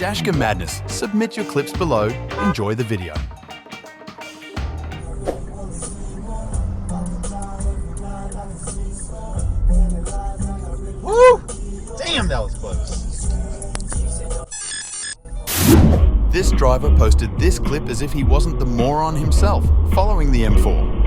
Dashcam madness. Submit your clips below. Enjoy the video. Woo! Damn, that was close. This driver posted this clip as if he wasn't the moron himself, following the M4.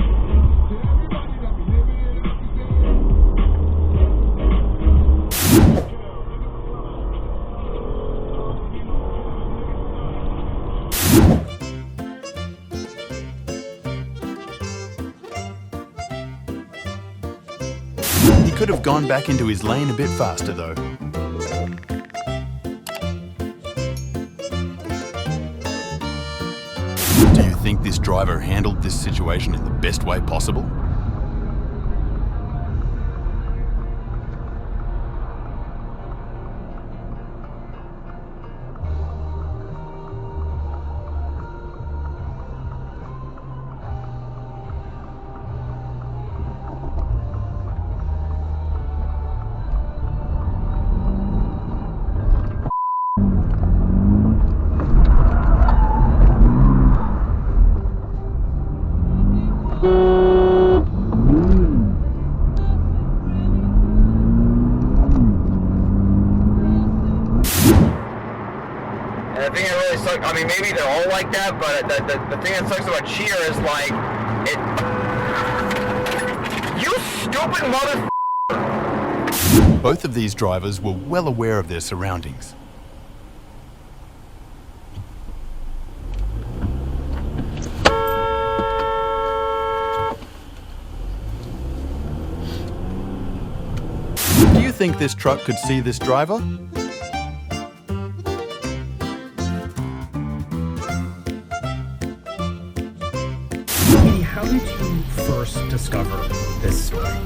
He could have gone back into his lane a bit faster though. Do you think this driver handled this situation in the best way possible? And the thing that really sucks, I mean, maybe they're all like that, but the thing that sucks about cheer is like, you stupid mother. Both of these drivers were well aware of their surroundings. Do you think this truck could see this driver? How did you first discover this story?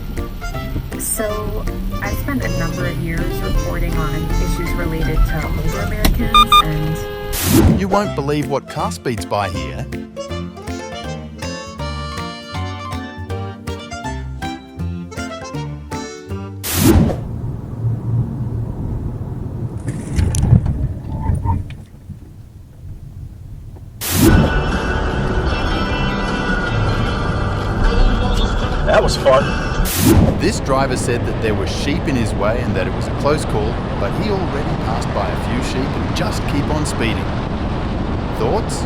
So, I spent a number of years reporting on issues related to older Americans, and You won't believe what car speeds by here. That was fun. This driver said that there were sheep in his way and that it was a close call, but he already passed by a few sheep and just keep on speeding. Thoughts?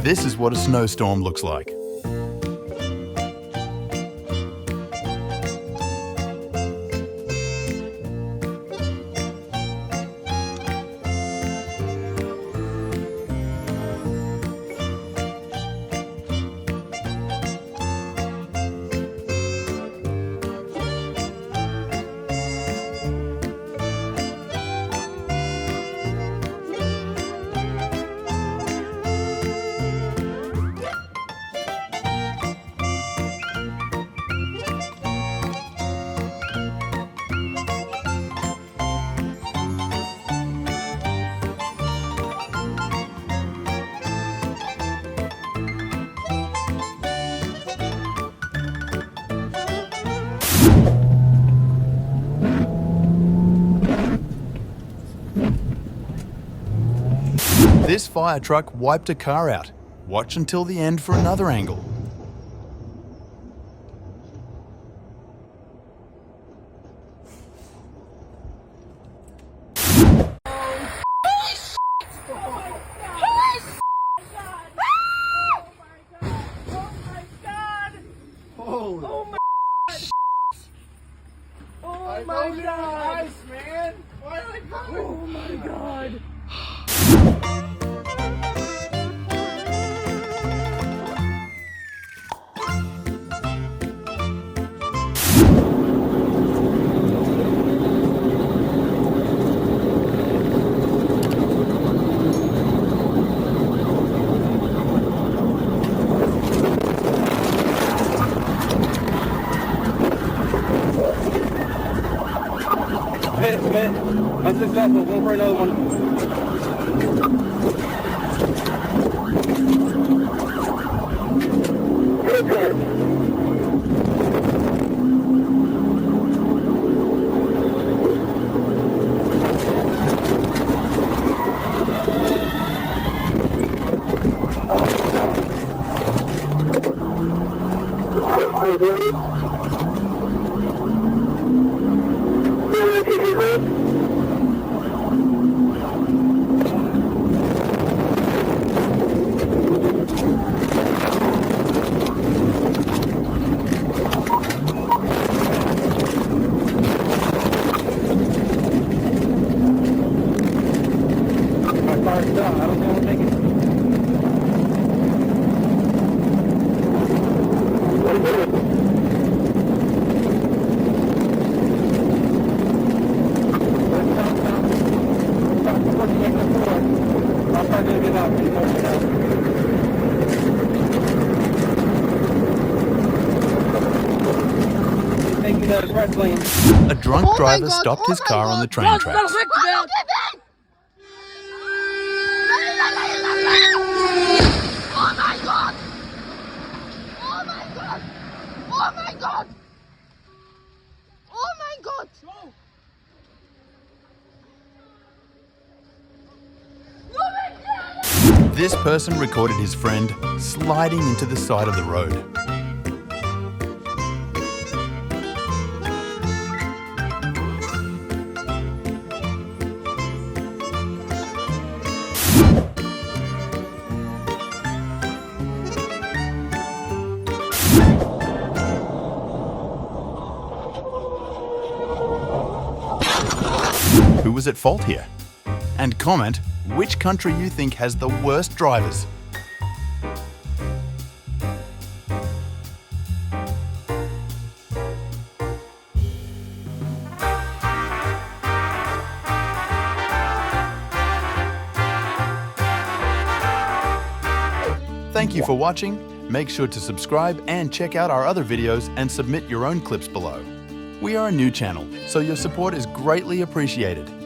This is what a snowstorm looks like. This fire truck wiped a car out. Watch until the end for another angle. Holy. Oh my Oh my god! Ice, man. Why are they coming? Oh my god! Unsuccessful. Go for another one. A drunk driver stopped his car on the train tracks. Oh my god! Oh my god! Oh my god! Oh my god! This person recorded his friend sliding into the side of the road. Who was at fault here? And comment which country you think has the worst drivers. Thank you for watching. Make sure to subscribe and check out our other videos and submit your own clips below. We are a new channel, so your support is greatly appreciated.